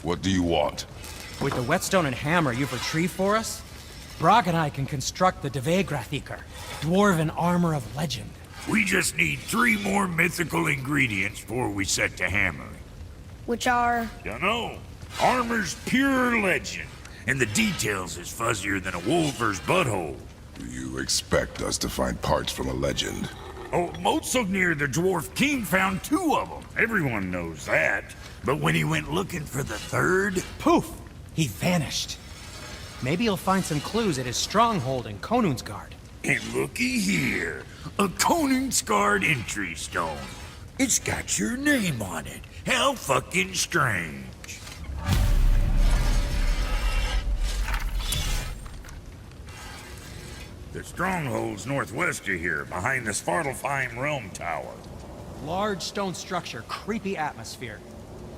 What do you want? With the whetstone and hammer you've retrieved for us, Brock and I can construct the Dvegrathikar, Dwarven armor of legend. We just need 3 more mythical ingredients before we set to hammering. Which are... Dunno. Armor's pure legend, and the details is fuzzier than a wolver's butthole. Do you expect us to find parts from a legend? Oh, Motsognir the Dwarf King found 2 of them. Everyone knows that. But when he went looking for the 3rd... Poof! He vanished. Maybe he'll find some clues at his stronghold in Konunsgard. And looky here, a Koningsgard entry stone. It's got your name on it. How fucking strange. The stronghold's northwest of here, behind the Svartalfheim Realm Tower. Large stone structure, creepy atmosphere.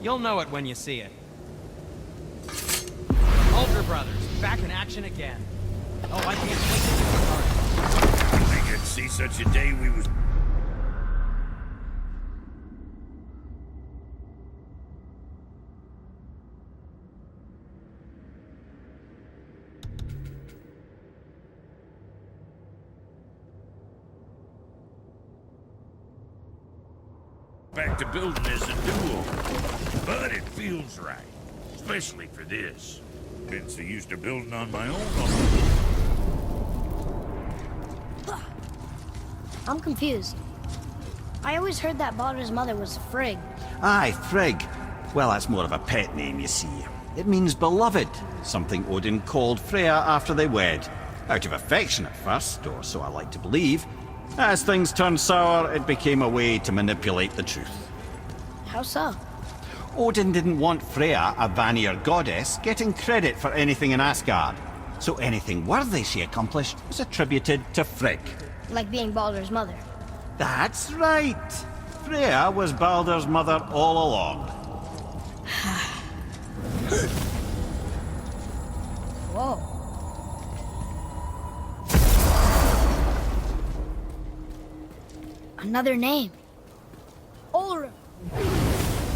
You'll know it when you see it. Ultra Brothers, back in action again. Oh, I can't wait to do the party. I think I'd see such a day we was... Back to building is a duo, but it feels right, especially for this. Been so used to building on my own. I'm confused. I always heard that Baldur's mother was Frigg. Aye, Frigg. Well, that's more of a pet name, you see. It means beloved, something Odin called Freya after they wed. Out of affection at first, or so I like to believe. As things turned sour, it became a way to manipulate the truth. How so? Odin didn't want Freya, a Vanir goddess, getting credit for anything in Asgard. So anything worthy she accomplished was attributed to Frigg. Like being Baldur's mother. That's right! Freya was Baldur's mother all along. Whoa. Another name. Ulrich.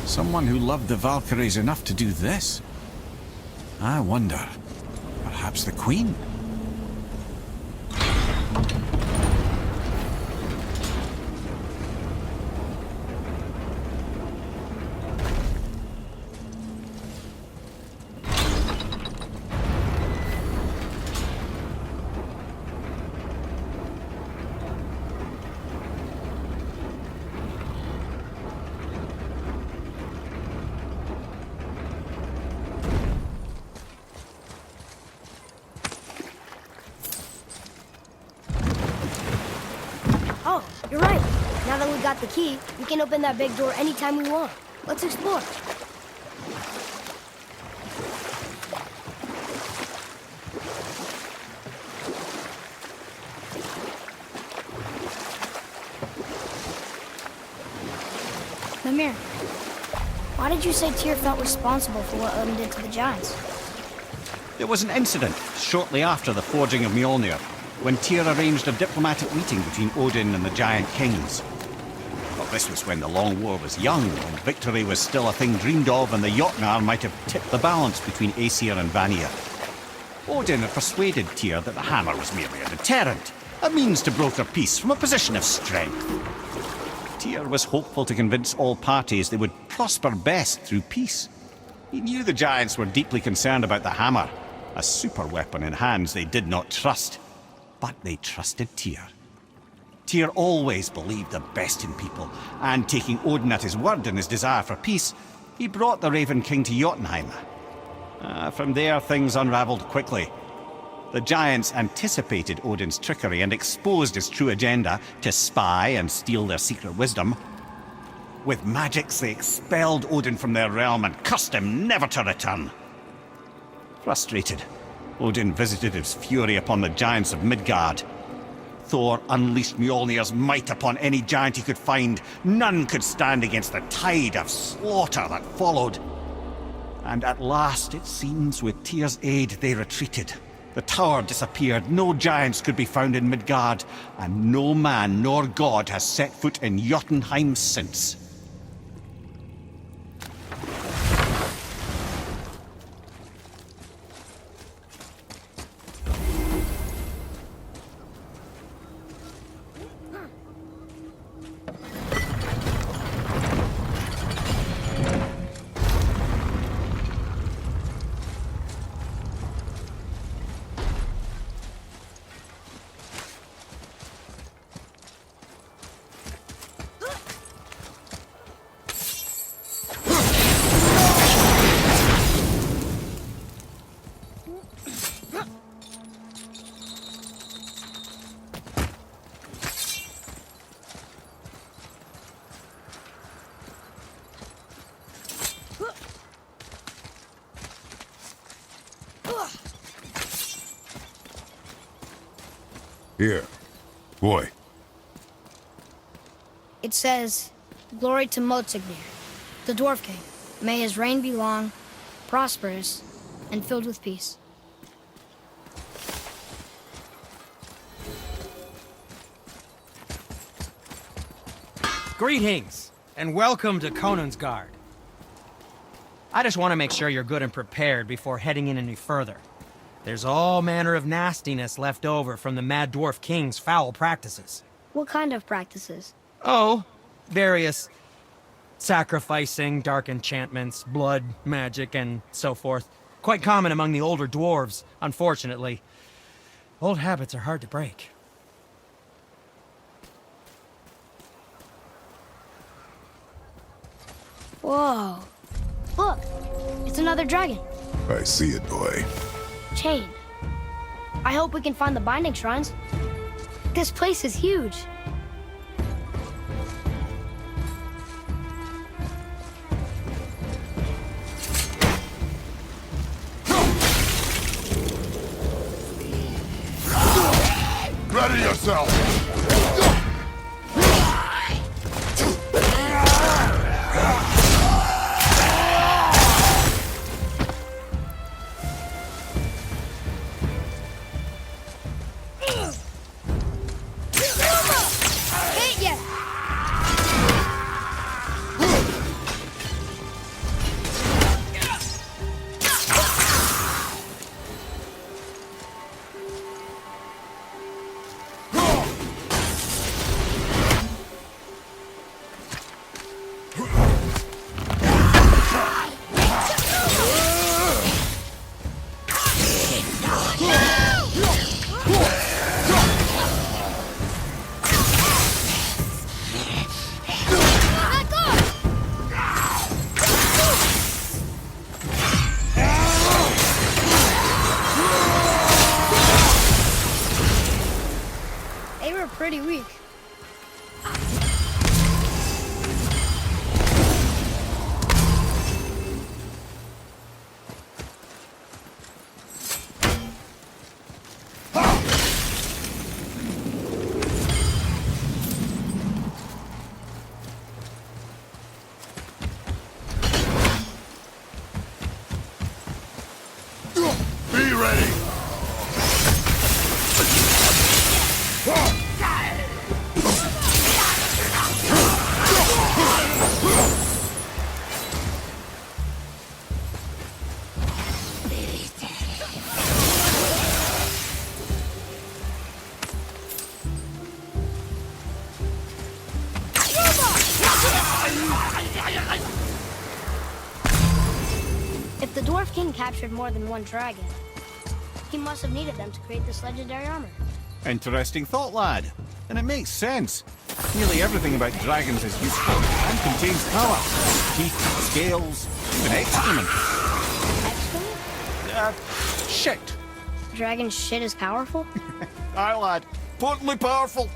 Someone who loved the Valkyries enough to do this. I wonder, perhaps the Queen? Oh, you're right. Now that we got the key, we can open that big door anytime we want. Let's explore. Mimir, why did you say Tyr felt responsible for what Odin did to the Giants? There was an incident shortly after the forging of Mjolnir, when Tyr arranged a diplomatic meeting between Odin and the Giant Kings. Well, this was when the Long War was young, when victory was still a thing dreamed of, and the Jotnar might have tipped the balance between Aesir and Vanir. Odin had persuaded Tyr that the hammer was merely a deterrent, a means to broker peace from a position of strength. Tyr was hopeful to convince all parties they would prosper best through peace. He knew the Giants were deeply concerned about the hammer, a super weapon in hands they did not trust. But they trusted Tyr. Tyr always believed the best in people, and taking Odin at his word in his desire for peace, he brought the Raven King to Jotunheim. From there, things unraveled quickly. The Giants anticipated Odin's trickery and exposed his true agenda to spy and steal their secret wisdom. With magics, they expelled Odin from their realm and cursed him never to return. Frustrated, Odin visited his fury upon the giants of Midgard. Thor unleashed Mjolnir's might upon any giant he could find. None could stand against the tide of slaughter that followed. And at last, it seems, with Tyr's aid, they retreated. The tower disappeared, no giants could be found in Midgard, and no man nor god has set foot in Jotunheim since. Here. Boy. It says, "Glory to Motsignir, the Dwarf King. May his reign be long, prosperous, and filled with peace." Greetings, and welcome to Conan's Guard. I just want to make sure you're good and prepared before heading in any further. There's all manner of nastiness left over from the Mad Dwarf King's foul practices. What kind of practices? Oh, various sacrificing, dark enchantments, blood, magic, and so forth. Quite common among the older dwarves, unfortunately. Old habits are hard to break. Whoa. Look, it's another dragon. I see it, boy. Chained. I hope we can find the binding shrines. This place is huge. Ready yourself! Hit ya! They were pretty weak. Be ready! If the Dwarf King captured more than one dragon, he must have needed them to create this legendary armor. Interesting thought, lad. And it makes sense. Nearly everything about dragons is useful and contains power. Teeth, scales, even excrement. Excellent. Shit. Dragon shit is powerful? Aye, lad. Potently powerful.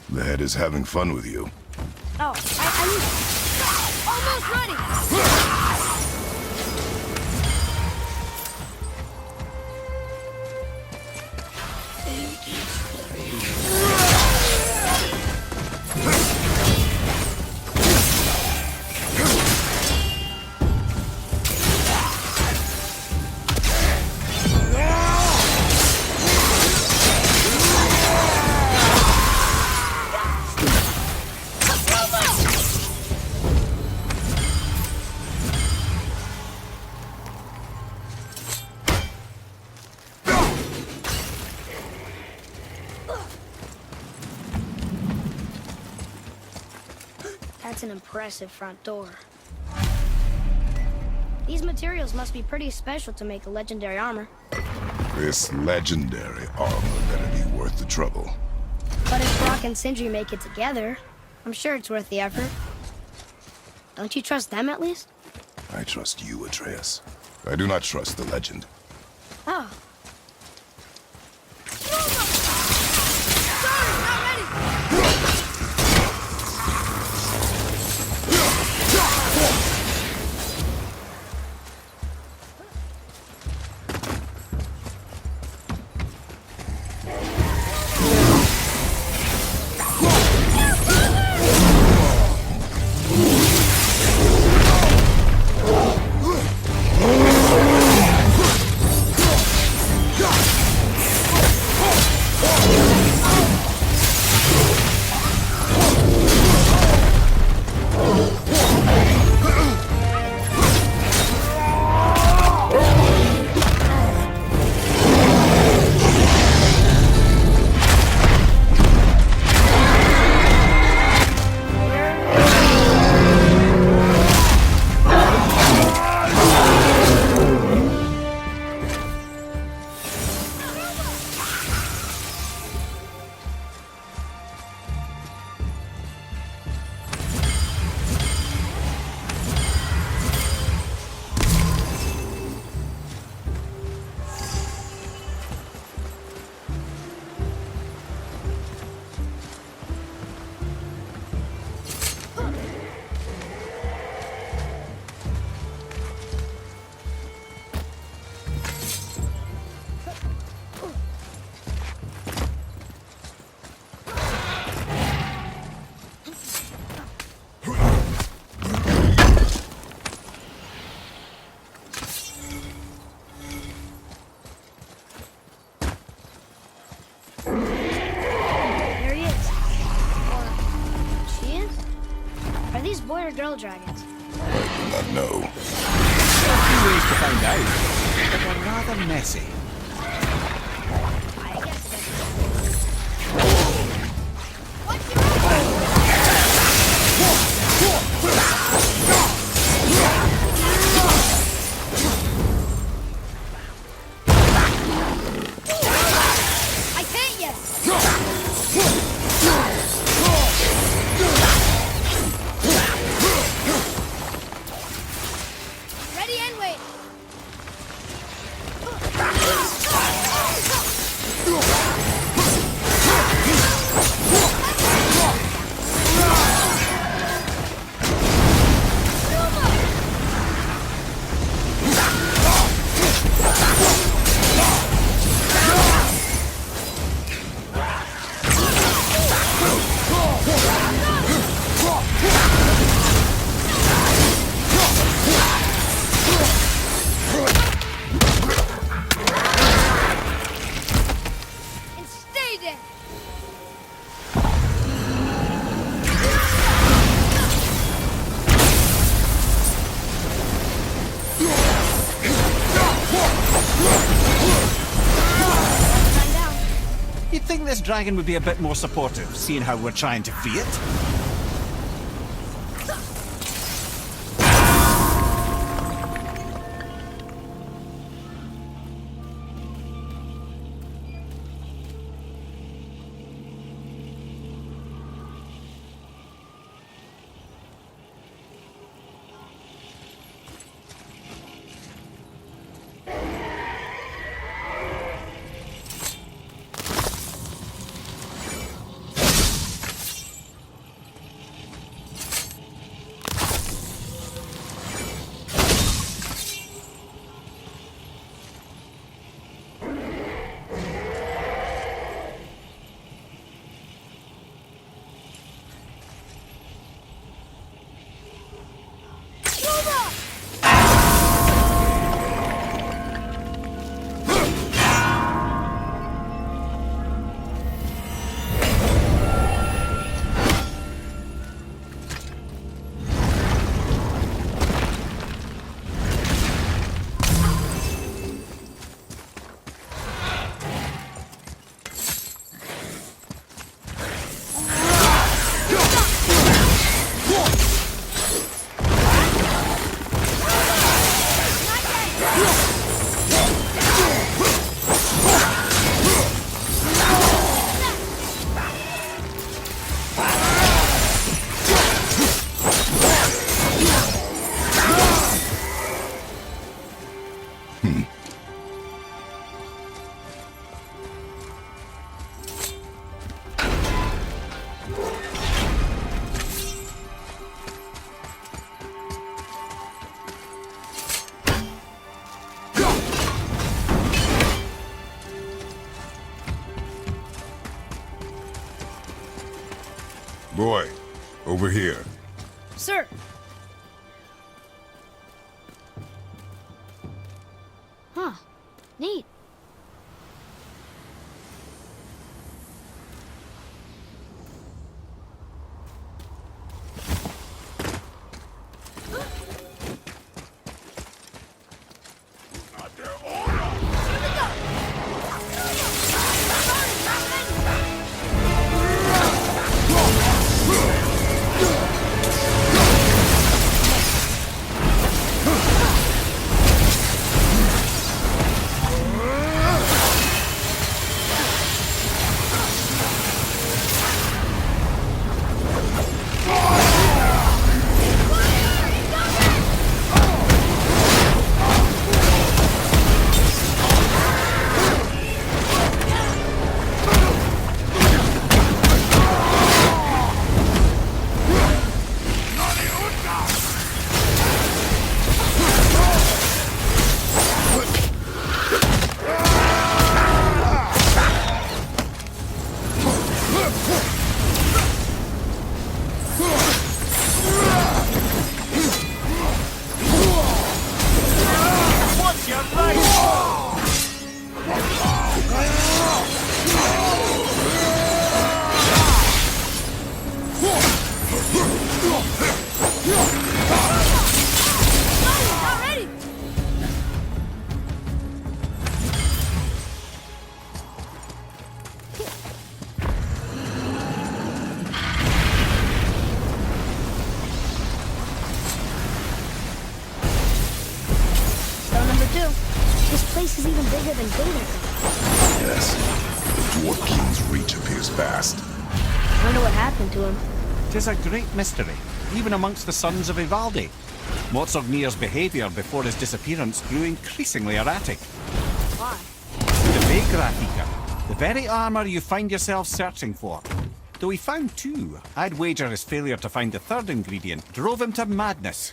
The head is having fun with you. Oh, almost ready! That's an impressive front door. These materials must be pretty special to make a legendary armor. This legendary armor better be worth the trouble. But if Brock and Sindri make it together, I'm sure it's worth the effort. Don't you trust them at least? I trust you, Atreus. I do not trust the legend. Oh. Are these boy or girl dragons? I do not know. There are a few ways to find out, but they're rather messy. I guess it. What's your I can't yet! Ready and wait! And stay there! Find out. You'd think this dragon would be a bit more supportive, seeing how we're trying to free it. Boy, over here. Sir! Huh. Neat. place is even bigger than Gilderco. Yes, the Dwarf King's reach appears vast. Wonder what happened to him. Tis a great mystery, even amongst the sons of Ivaldi. Motsognir's behaviour before his disappearance grew increasingly erratic. Why? The Vegrathika, the very armour you find yourself searching for. Though he found two, I'd wager his failure to find the third ingredient drove him to madness.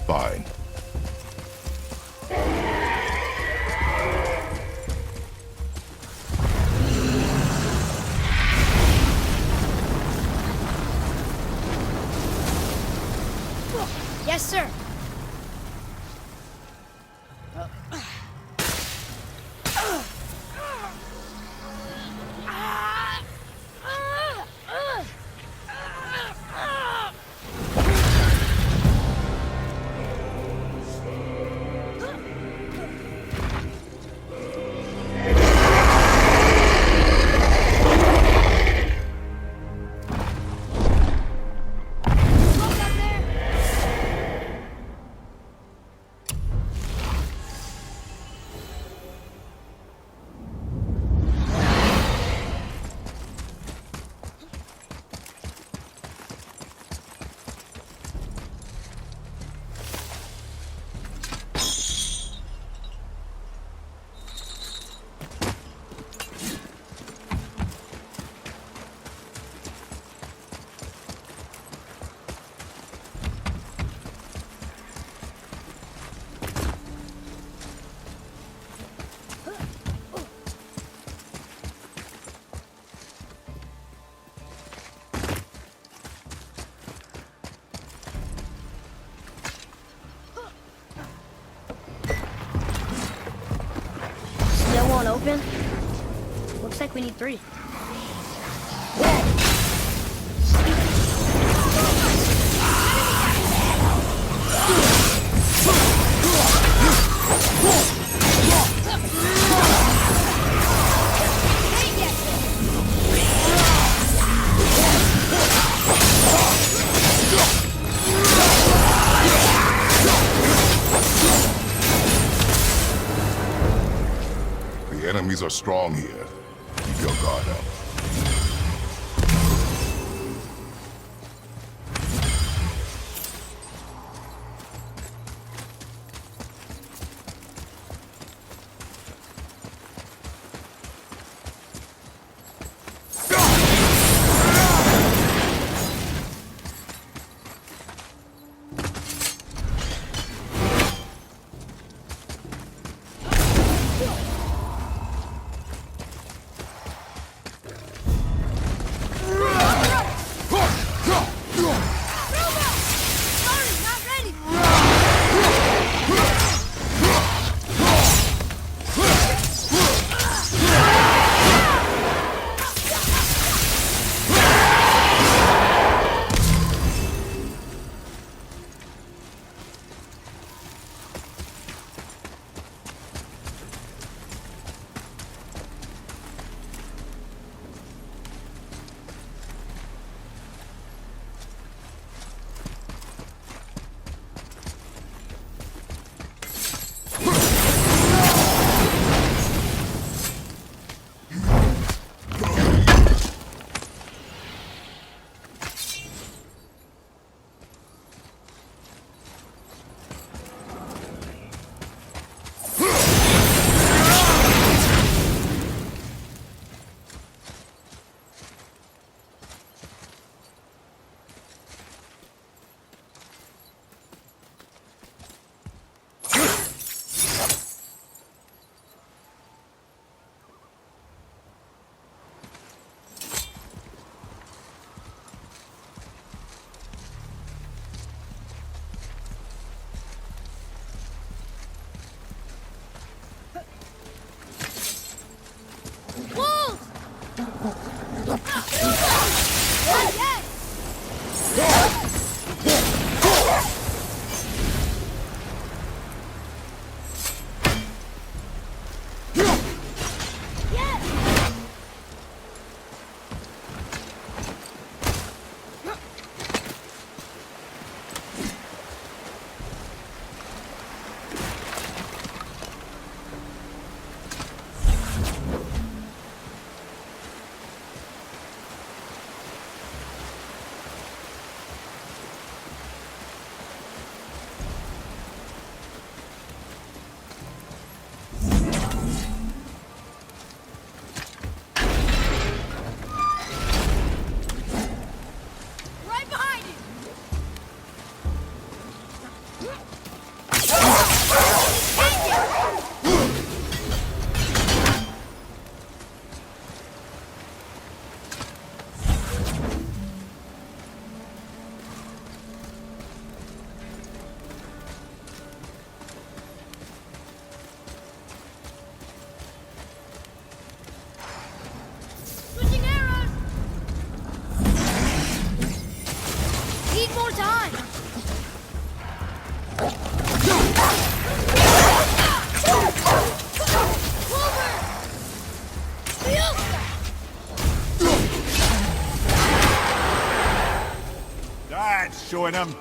Fine. Yes, sir. Still won't open? Looks like we need 3. The enemies are strong here. Keep your guard up. Showing him.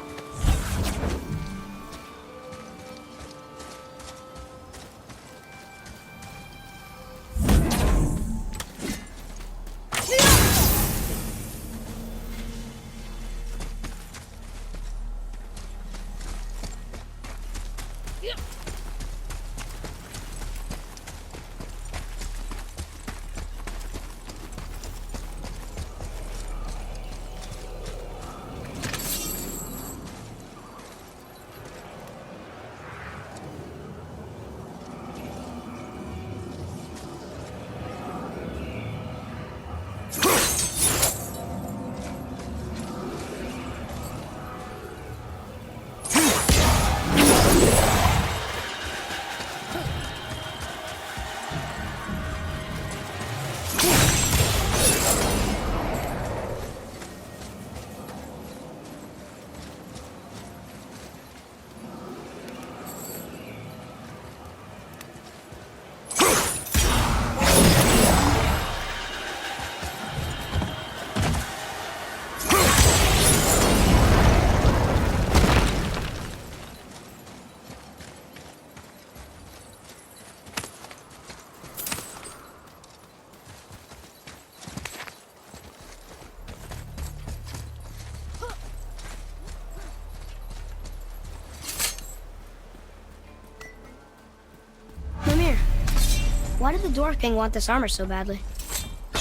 Why did the Dwarf King want this armor so badly?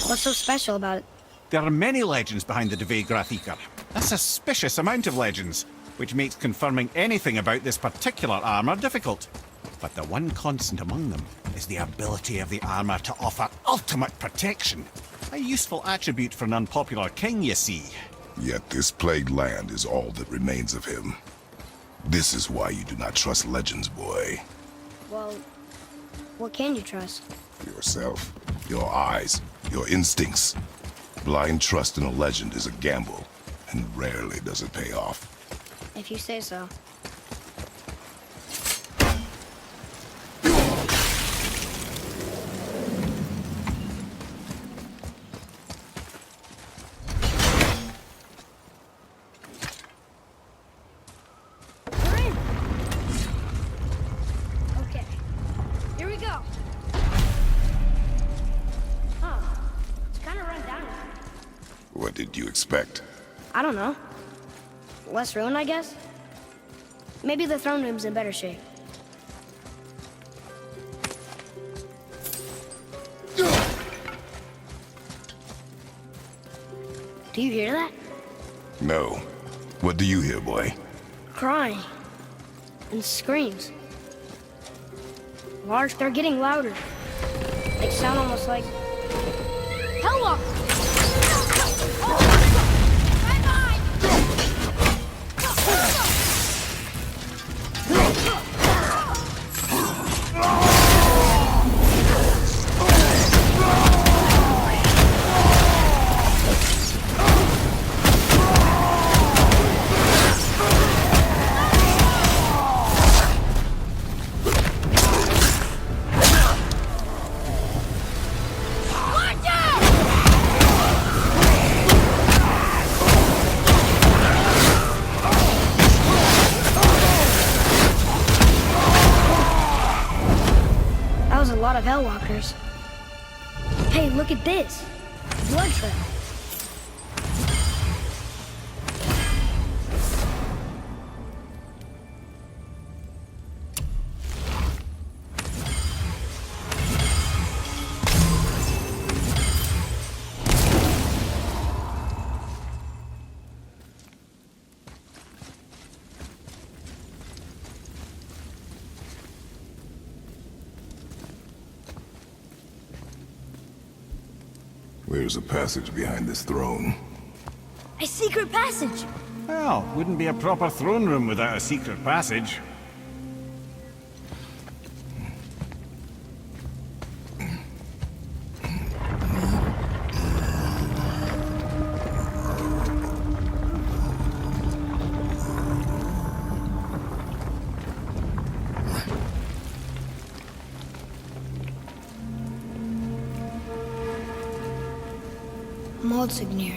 What's so special about it? There are many legends behind the Dve Grathikar. A suspicious amount of legends, which makes confirming anything about this particular armor difficult. But the one constant among them is the ability of the armor to offer ultimate protection. A useful attribute for an unpopular king, you see. Yet this plagued land is all that remains of him. This is why you do not trust legends, boy. Well, what can you trust? Yourself, your eyes, your instincts. Blind trust in a legend is a gamble, and rarely does it pay off. If you say so. We're in. Okay, here we go. Oh, it's kind of run down. What did you expect? I don't know. Less ruined, I guess? Maybe the throne room's in better shape. Do you hear that? No. What do you hear, boy? Crying. And screams. Large, they're getting louder. They sound almost like... Hellwalkers! That was a lot of Hellwalkers. Hey, look at this. Blood trail. Where's a passage behind this throne? A secret passage! Well, wouldn't be a proper throne room without a secret passage. Maldsignir.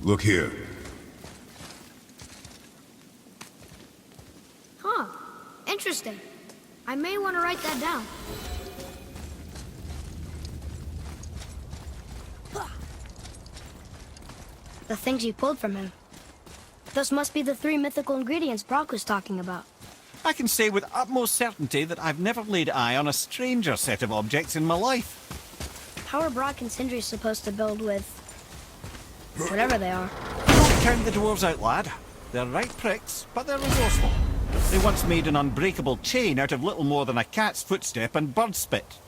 Look here. Huh. Interesting. I may want to write that down. The things you pulled from him. Those must be the 3 mythical ingredients Brock was talking about. I can say with utmost certainty that I've never laid eye on a stranger set of objects in my life. How are Brock and Sindri supposed to build with... whatever they are? Don't count the dwarves out, lad. They're right pricks, but they're resourceful. They once made an unbreakable chain out of little more than a cat's footstep and bird spit.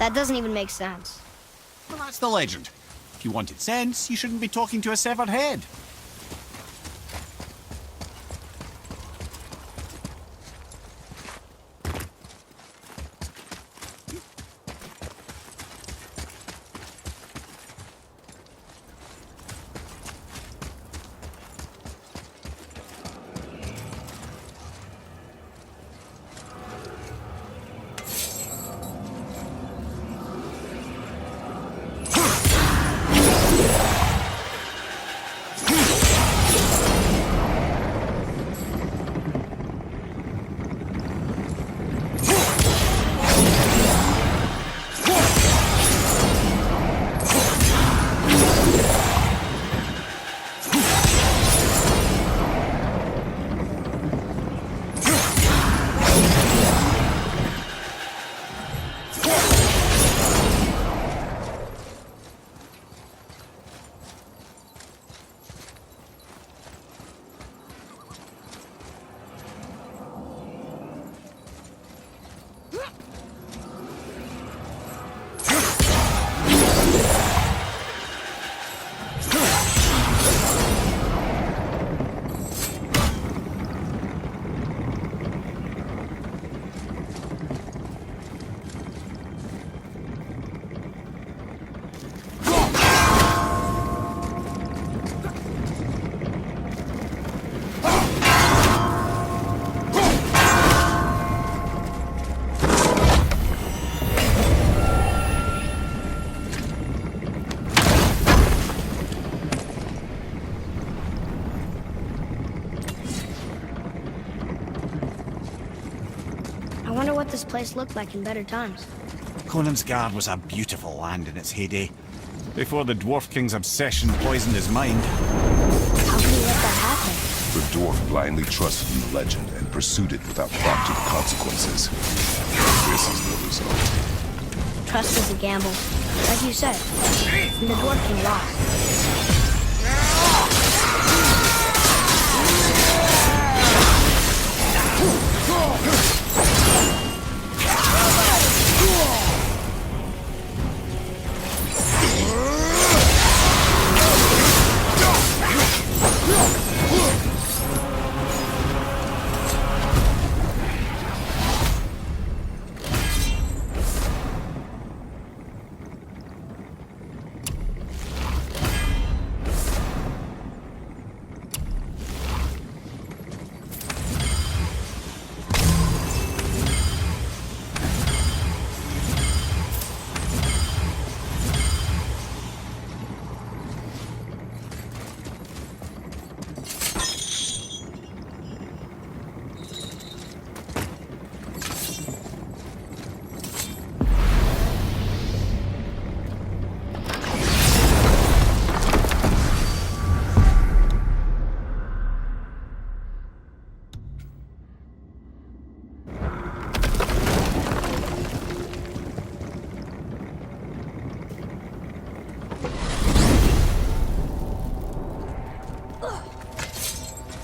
That doesn't even make sense. Well, that's the legend. If you wanted sense, you shouldn't be talking to a severed head. I wonder what this place looked like in better times. Conan's Guard was a beautiful land in its heyday, before the Dwarf King's obsession poisoned his mind. How could he let that happen? The dwarf blindly trusted in the legend and pursued it without thought to the consequences. This is the result. Trust is a gamble. Like you said. And the Dwarf King lost.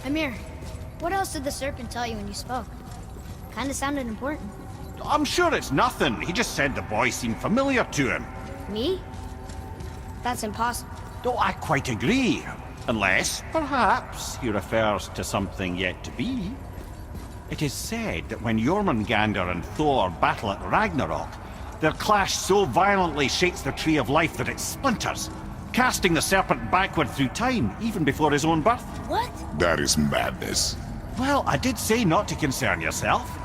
Amir, what else did the serpent tell you when you spoke? Kinda sounded important. I'm sure it's nothing. He just said the boy seemed familiar to him. Me? That's impossible. Oh, I quite agree. Unless, perhaps, he refers to something yet to be. It is said that when Jormungandr and Thor battle at Ragnarok, their clash so violently shakes the Tree of Life that it splinters, casting the serpent backward through time, even before his own birth. What? That is madness. Well, I did say not to concern yourself.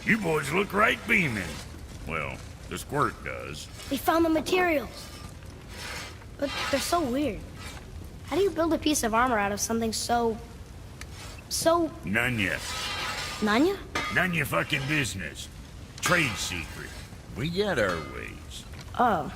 You boys look right beaming. Well, the squirt does. We found the materials. But they're so weird. How do you build a piece of armor out of something so... None yet. Nanya? None your fucking business. Trade secret. We get our ways. Oh.